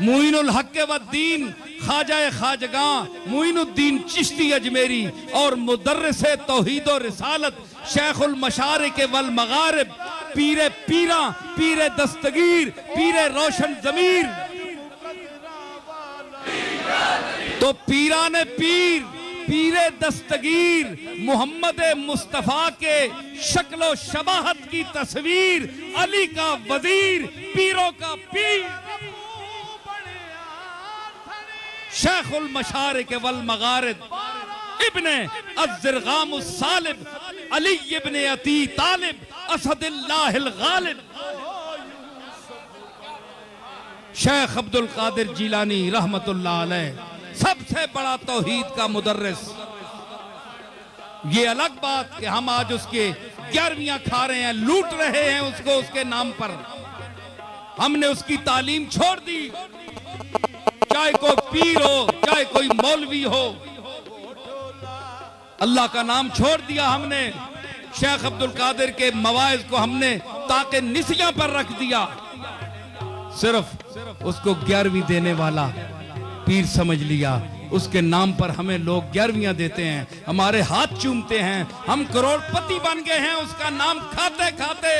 मुइनुल हक वद्दीन ख्वाजा खाजगा मुइनुद्दीन चिश्ती अजमेरी और मुदर्रिस तौहीद और रिसालत शेखुल मशारिक वल मगारिब पीरे पीरा पीरे दस्तगीर पीरे रोशन जमीर। तो पीराने पीर पीरे दस्तगीर मोहम्मद मुस्तफा के शक्लो शबाहत की तस्वीर अली का वजीर पीरों का पीर शेखुल मशारिक वल मगारिब इब्ने अज़्ज़रगाम सालिब अली इब्ने अती तालिब असदुल्लाहिल गालिब शेख अब्दुल कादिर जिलानी रहमतुल्लाह अलैह सबसे बड़ा तौहीद का मुदर्रिस। ये अलग बात कि हम आज उसके 11वीं खा रहे हैं, लूट रहे हैं उसको उसके नाम पर। हमने उसकी तालीम छोड़ दी, चाहे कोई पीर हो चाहे कोई मौलवी हो, अल्लाह का नाम छोड़ दिया हमने। शेख अब्दुल कादिर के मवाइज को हमने ताके निसिया पर रख दिया। सिर्फ उसको 11वीं देने वाला पीर समझ लिया, उसके नाम पर हमें लोग 11वीं देते हैं, हमारे हाथ चूमते हैं, हम करोड़पति बन गए हैं उसका नाम खाते खाते।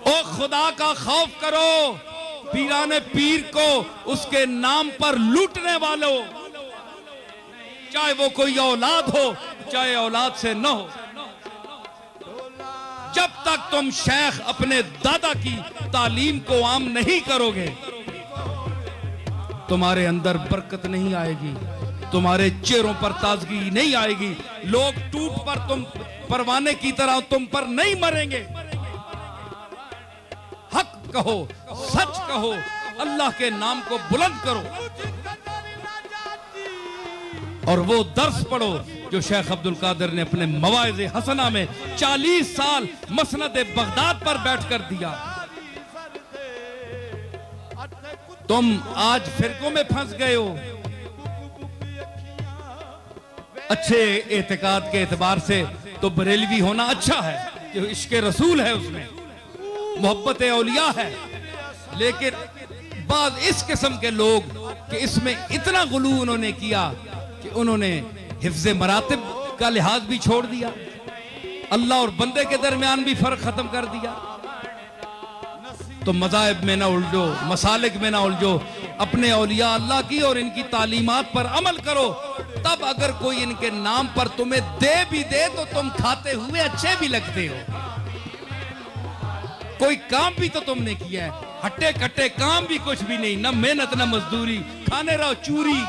ओ खुदा का खौफ करो, पीराने पीर को उसके नाम पर लूटने वालों, चाहे वो कोई औलाद हो चाहे औलाद से न हो। जब तक तुम शेख अपने दादा की तालीम को आम नहीं करोगे, तुम्हारे अंदर बरकत नहीं आएगी, तुम्हारे चेहरों पर ताजगी नहीं आएगी, लोग टूट पर तुम परवाने की तरह तुम पर नहीं मरेंगे। हक कहो, सच कहो, अल्लाह के नाम को बुलंद करो और वो दर्स पढ़ो जो शेख अब्दुल कादिर ने अपने मवाइज़े हसना में 40 साल मसनद बगदाद पर बैठकर दिया। तुम आज फिरकों में फंस गए हो। अच्छे एतकाद के एतबार से तो बरेलवी होना अच्छा है, जो इश्क़ रसूल है उसमें मोहब्बत औलिया है, लेकिन बाद इस किस्म के लोग कि इसमें इतना गुलू उन्होंने किया कि उन्होंने हिफ्ज़ मरातिब का लिहाज भी छोड़ दिया, अल्लाह और बंदे के दरमियान भी फर्क खत्म कर दिया। तो मज़ाहिब में ना उलझो, मसालिक में ना उलझो, अपने औलिया अल्लाह की और इनकी तालीमात पर अमल करो। तब अगर कोई इनके नाम पर तुम्हें दे भी दे तो तुम खाते हुए अच्छे भी लगते हो। कोई काम भी तो तुमने किया है, हट्टे कट्टे काम भी कुछ भी नहीं, ना मेहनत ना मजदूरी, खाने रहो चूरी,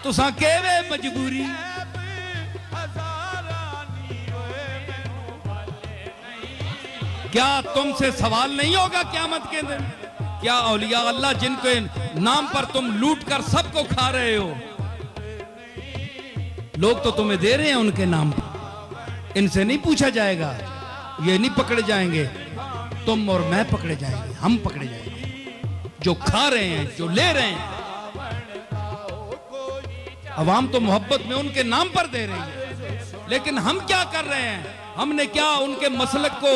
तो केवे मजबूरी। क्या तुमसे सवाल नहीं होगा क़यामत के दिन? क्या औलिया अल्लाह जिनके नाम पर तुम लूट कर सबको खा रहे हो, लोग तो तुम्हें दे रहे हैं उनके नाम पर, इनसे नहीं पूछा जाएगा, ये नहीं पकड़े जाएंगे, तुम और मैं पकड़े जाएंगे, हम पकड़े जाएंगे जो खा रहे हैं, जो ले रहे हैं। अवाम तो मोहब्बत में उनके नाम पर दे रही है, लेकिन हम क्या कर रहे हैं? हमने क्या उनके मसलक को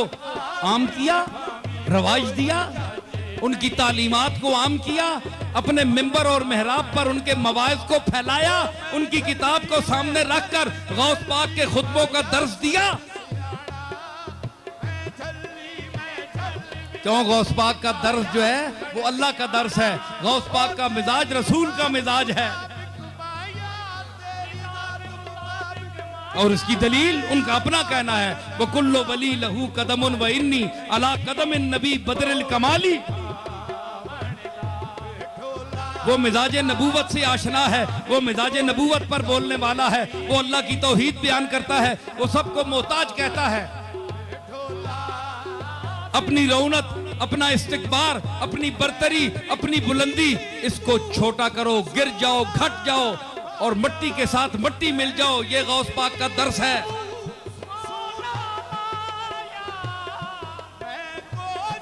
आम किया, रवाज दिया, उनकी तालीमात को आम किया, अपने मिंबर और मेहराब पर उनके मवाइज को फैलाया, उनकी किताब को सामने रखकर गौस पाक के खुतबों का दर्स दिया? क्यों? गौस पाक का दर्स जो है वो अल्लाह का दर्स है, गौस पाक का मिजाज रसूल का मिजाज है। और इसकी दलील उनका अपना कहना है, वो कुल्लो वली लहू कदमुन व इन्नी अला कदमिन नबी बदरिल कमाली। वो मिजाज नबूवत से आशना है, वो मिजाज नबूवत पर बोलने वाला है, वो अल्लाह की तौहीद बयान करता है, वो सबको मोहताज कहता है। अपनी रौनक, अपना इस्तिकबार, अपनी बरतरी, अपनी बुलंदी, इसको छोटा करो, गिर जाओ, घट जाओ और मिट्टी के साथ मिट्टी मिल जाओ। ये गौस पाक का दर्स है।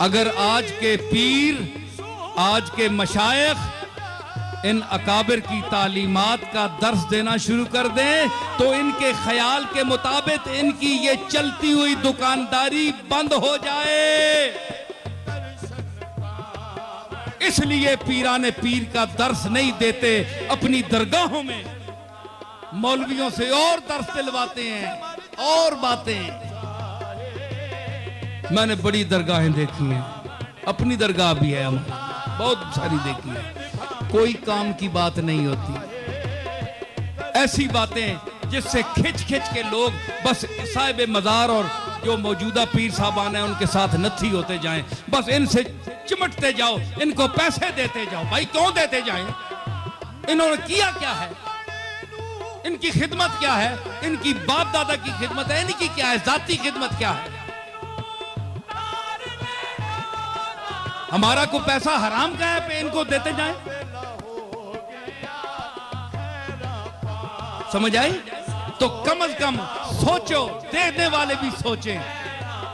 अगर आज के पीर, आज के मशाइख इन अकाबिर की तालीमात का दर्स देना शुरू कर दें तो इनके ख्याल के मुताबिक इनकी ये चलती हुई दुकानदारी बंद हो जाए। इसलिए पीराने पीर का दर्स नहीं देते, अपनी दरगाहों में मौलवियों से और दर्स दिलवाते हैं और बातें। मैंने बड़ी दरगाहें देखी हैं, अपनी दरगाह भी है हमारी, बहुत सारी देखी है, कोई काम की बात नहीं होती। ऐसी बातें जिससे खिंच खिंच के लोग बस साहिब मजार और जो मौजूदा पीर साहबान हैं उनके साथ नथी होते जाएं, बस इनसे चिमटते जाओ, इनको पैसे देते जाओ। भाई क्यों देते जाएं? इन्होंने किया क्या है? इनकी खिदमत क्या है? इनकी बाप दादा की खिदमत है, इनकी क्या है? जाती खिदमत क्या है? हमारा को पैसा हराम का है पे इनको देते जाएं? समझ आई? तो कम से कम सोचो, देने वाले भी सोचें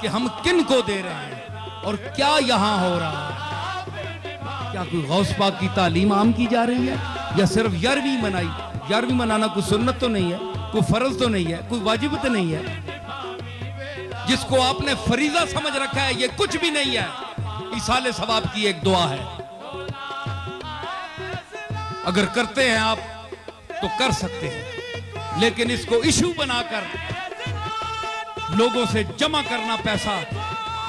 कि हम किन को दे रहे हैं और क्या यहां हो रहा है। क्या कोई गौस पाक की तालीम आम की जा रही है या सिर्फ 11वीं मनाई? 11वीं मनाना कोई सुन्नत तो नहीं है, कोई फर्ज तो नहीं है, कोई वाजिब तो नहीं है। जिसको आपने फरीजा समझ रखा है ये कुछ भी नहीं है, इसाले सवाब की एक दुआ है। अगर करते हैं आप तो कर सकते हैं, लेकिन इसको इशू बनाकर लोगों से जमा करना पैसा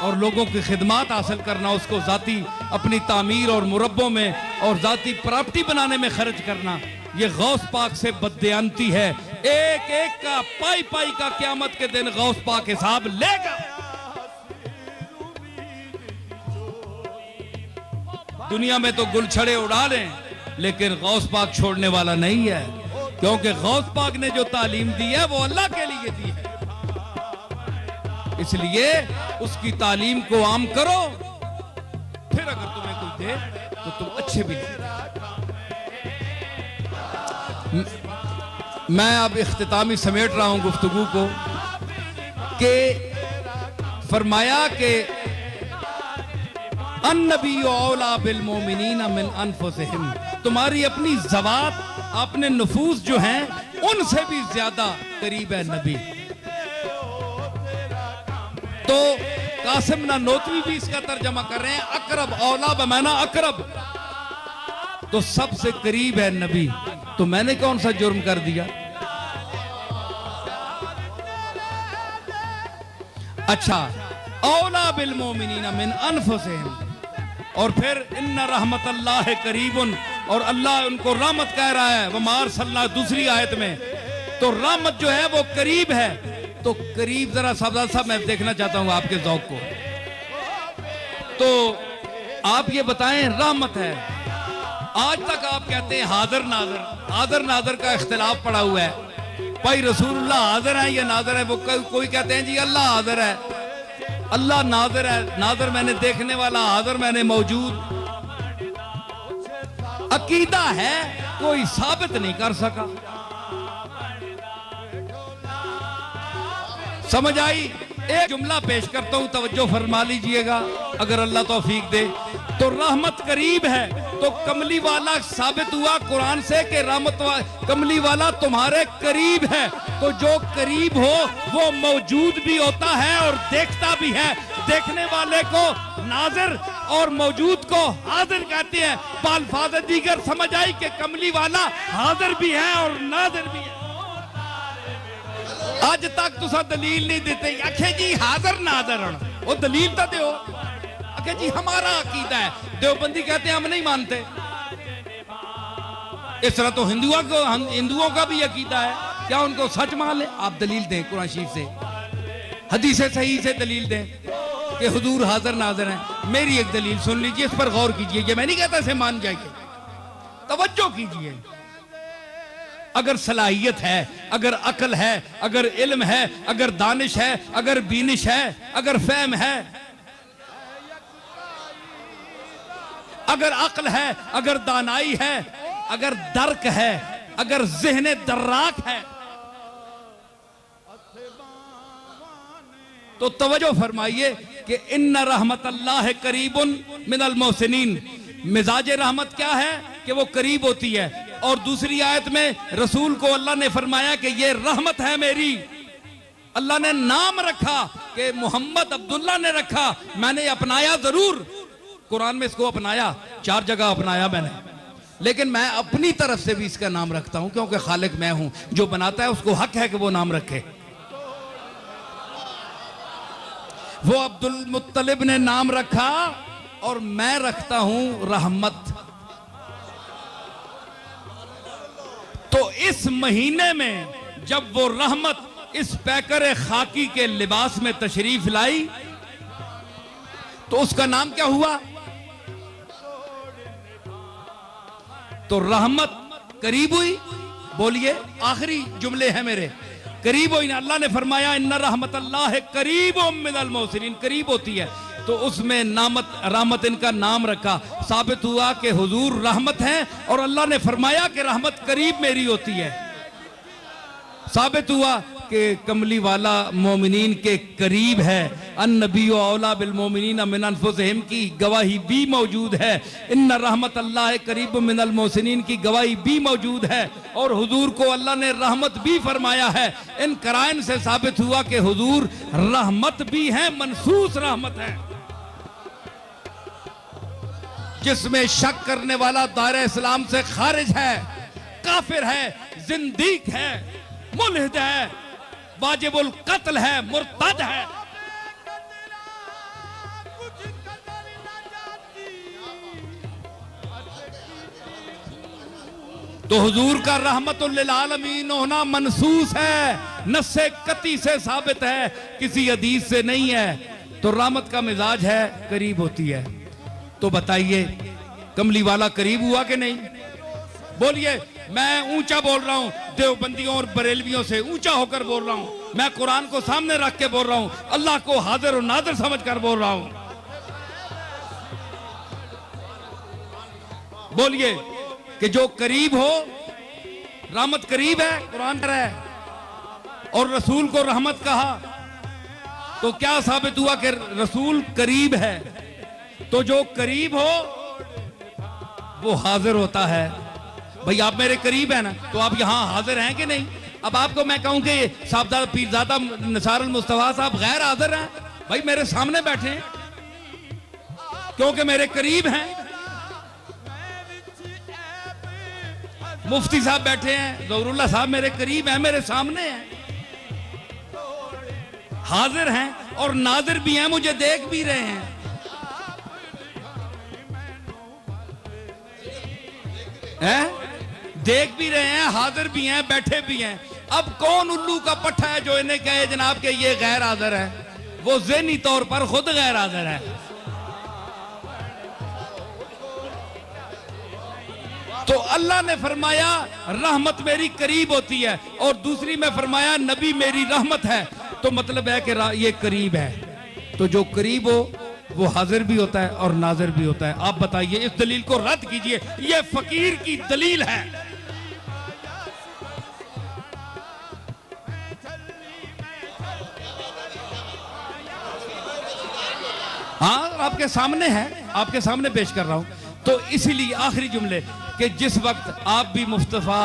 और लोगों की खिदमत हासिल करना, उसको जाती अपनी तामीर और मुरब्बों में और जाती प्रॉपर्टी बनाने में खर्च करना, ये गौस पाक से बददियानती है। एक एक का पाई पाई का क़यामत के दिन गौस पाक हिसाब लेगा। दुनिया में तो गुलछड़े उड़ा लें, लेकिन गौस पाक छोड़ने वाला नहीं है, क्योंकि गौस पाक ने जो तालीम दी है वो अल्लाह के लिए दी है। इसलिए उसकी तालीम को आम करो, फिर अगर तुम्हें कोई दे तो तुम अच्छे भी नहीं। मैं अब इख्तितामी समेट रहा हूं गुफ्तगू को कि फरमाया कि अन्नबी औला बिल मोमिनीना मिन अनफुसिहिम, तुम्हारी अपनी ज़वात अपने नफूस जो हैं उनसे भी ज्यादा करीब है नबी। तो कासिम नानोतवी भी इसका तर्जमा कर रहे हैं, अकरब औला बमाना अकरब, तो सबसे करीब है नबी। तो मैंने कौन सा जुर्म कर दिया? अच्छा, औला बिल मोमिनीना मिन अनफुसिहिम, और फिर इन्ना रहमतल्लाह करीबुन, और अल्लाह उनको रहमत कह रहा है, वमा अरसलना दूसरी आयत में। तो रहमत जो है वो करीब है। तो करीब जरा साहब मैं देखना चाहता हूं आपके ज़ौक़ को। तो आप ये बताएं, रहमत है, आज तक आप कहते हैं हाजिर नाजर, हाजिर नाजर का इख्तिलाफ पड़ा हुआ है। भाई रसूलुल्लाह हाजिर है या नाजर है? वो कोई कहते हैं जी अल्लाह हाजिर है, अल्लाह नाजर है, नाजर मैंने देखने वाला, हाजिर मैंने मौजूद। अकीदा है, कोई साबित नहीं कर सका। समझ आई? एक जुमला पेश करता हूं, तवज्जो फरमा लीजिएगा अगर अल्लाह तौफीक दे। तो रहमत करीब है, तो कमली वाला साबित हुआ कुरान से कि रहमत कमली वाला तुम्हारे करीब है। तो जो करीब हो वो मौजूद भी होता है और देखता भी है। देखने वाले को नाजिर और मौजूद को हाजिर कहते हैं। बाल्फाज़ दीगर समझ आई कि कमली वाला हाजिर भी है और नाजिर भी है। आज तक तुसा दलील नहीं देते, आखे जी हाजिर नाजिर, वो दलील तो दो। आखे जी हमारा अकीदा है, देवबंदी कहते हैं हम नहीं मानते। इस तरह तो हिंदुओं का भी अकीदा है, क्या उनको सच मान ले? आप दलील दें कुरान शरीफ से, हदीस सही से दलील दें कि हुजूर हाजिर नाजिर हैं। मेरी एक दलील सुन लीजिए, इस पर गौर कीजिए। ये मैं नहीं कहता इसे मान जाइए, तवज्जो कीजिए। अगर सलाहियत है, अगर अकल है, अगर इल्म है, अगर दानिश है, अगर बीनिश है, अगर फहम है, अगर अक्ल है, अगर दानाई है, अगर दर्क है, अगर ज़हन दर्राक है, तो तवज्जो फरमाइए कि इन्ना रहमतल्लाह करीबुन मिनल मोहसिनीन। मिजाज रहमत क्या है? कि वो करीब होती है, और दूसरी आयत में रसूल को अल्लाह ने फरमाया कि ये रहमत है मेरी। अल्लाह ने नाम रखा कि मोहम्मद अब्दुल्ला ने रखा, मैंने अपनाया जरूर, कुरान में इसको अपनाया, 4 जगह अपनाया मैंने, लेकिन मैं अपनी तरफ से भी इसका नाम रखता हूं, क्योंकि खालिक मैं हूं, जो बनाता है उसको हक है कि वो नाम रखे। वो अब्दुल मुत्तलिब ने नाम रखा और मैं रखता हूं रहमत। तो इस महीने में जब वो रहमत इस पैकर खाकी के लिबास में तशरीफ लाई तो उसका नाम क्या हुआ? तो रहमत करीब हुई। बोलिए, आखिरी जुमले हैं मेरे, करीब हुई ना। अल्लाह ने फरमाया इन्ना रहमत अल्लाह करीबुम मिनल मोहसिनीन, करीब होती है, तो उसमें रहमत इनका नाम रखा। साबित हुआ कि हुजूर रहमत हैं और अल्लाह ने फरमाया कि रहमत करीब मेरी होती है। साबित हुआ कि कमली वाला मोमिनीन के करीब है। अन्नबी औला बिल मोमिनीन मिन अनफुसिहिम की गवाही भी मौजूद है। इन्ना रहमत अल्लाह करीब मिनल मोहसिनीन की गवाही भी मौजूद है, और हुजूर को अल्लाह ने रहमत भी फरमाया है। इन कराइन से साबित हुआ कि हुजूर रहमत भी है, मनसूस रहमत है, जिसमें शक करने वाला दायरे इस्लाम से खारिज है, काफिर है, जिंदीक है, मुल्हिद है, वाजिबुल कत्ल है, मुर्तद है। तो हुजूर का रहमतुल लिल आलमीन होना मनसूस है, नस्से कती से साबित है, किसी हदीस से नहीं है। तो रहमत का मिजाज है, करीब होती है। तो बताइए कमली वाला करीब हुआ कि नहीं? बोलिए, मैं ऊंचा बोल रहा हूं, देवबंदियों और बरेलवियों से ऊंचा होकर बोल रहा हूं, मैं कुरान को सामने रख के बोल रहा हूं, अल्लाह को हाजिर और नादिर समझकर बोल रहा हूं। बोलिए कि जो करीब हो, रहमत करीब है, कुरान कह रहा है, और रसूल को रहमत कहा, तो क्या साबित हुआ कि रसूल करीब है। तो जो करीब हो वो हाजिर होता है। भाई आप मेरे करीब है ना, तो आप यहां हाजिर हैं कि नहीं? अब आपको मैं कहूं कि साहबजादा पीरजादा निसारुल मुस्तफा साहब गैर हाजिर हैं, भाई मेरे सामने बैठे हैं क्योंकि मेरे करीब हैं। मुफ्ती साहब बैठे हैं, ज़हूरुल्लाह साहब मेरे करीब हैं, मेरे सामने हैं, हाजिर हैं और नाजिर भी हैं, मुझे देख भी रहे हैं। देख भी रहे हैं, हाजिर भी हैं, बैठे भी हैं। अब कौन उल्लू का पट्टा है जो इन्हें कहे जनाब के ये गैर हाजिर है? वो ज़हनी तौर पर खुद गैर हाजिर है। तो अल्लाह ने फरमाया रहमत मेरी करीब होती है, और दूसरी में फरमाया नबी मेरी रहमत है। तो मतलब है कि ये करीब है। तो जो करीब हो वो हाजिर भी होता है और नाजिर भी होता है। आप बताइए, इस दलील को रद्द कीजिए, ये फकीर की दलील है। हाँ, आपके सामने है, आपके सामने पेश कर रहा हूं। तो इसीलिए आखिरी जुमले कि जिस वक्त आप भी मुस्तफ़ा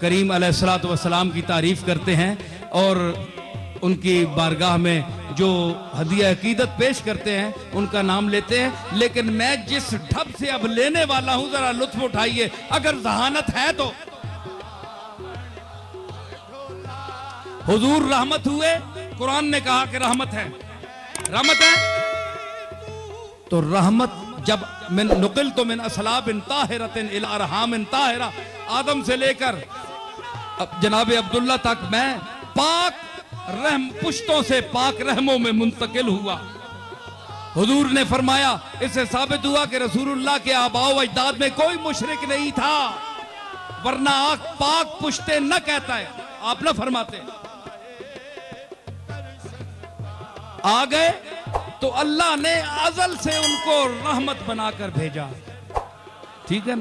करीम अलैहिस्सलातु वस्सलाम की तारीफ करते हैं और उनकी बारगाह में जो हदिया अकीदत पेश करते हैं उनका नाम लेते हैं, लेकिन मैं जिस ढब से अब लेने वाला हूं जरा लुत्फ उठाइए, अगर जहानत है तो। हुजूर रहमत हुए, कुरान ने कहा कि रहमत है, रहमत है। तो रहमत जब मिन नुकिल तो मिन असलाबिन ताहिरतिन इला अरहामिन ताहिरा, आदम से लेकर अब जनाब अब्दुल्ला तक मैं पाक रहम पुश्तों से पाक रहमों में मुंतकिल हुआ। हुजूर ने फरमाया, इससे साबित हुआ कि रसूलुल्लाह के आबाओ अजदाद में कोई मुशरिक नहीं था, वरना आंख पाक पुश्ते न कहता है, आप न फरमाते। आ गए तो अल्लाह ने अज़ल से उनको रहमत बनाकर भेजा। ठीक है ना?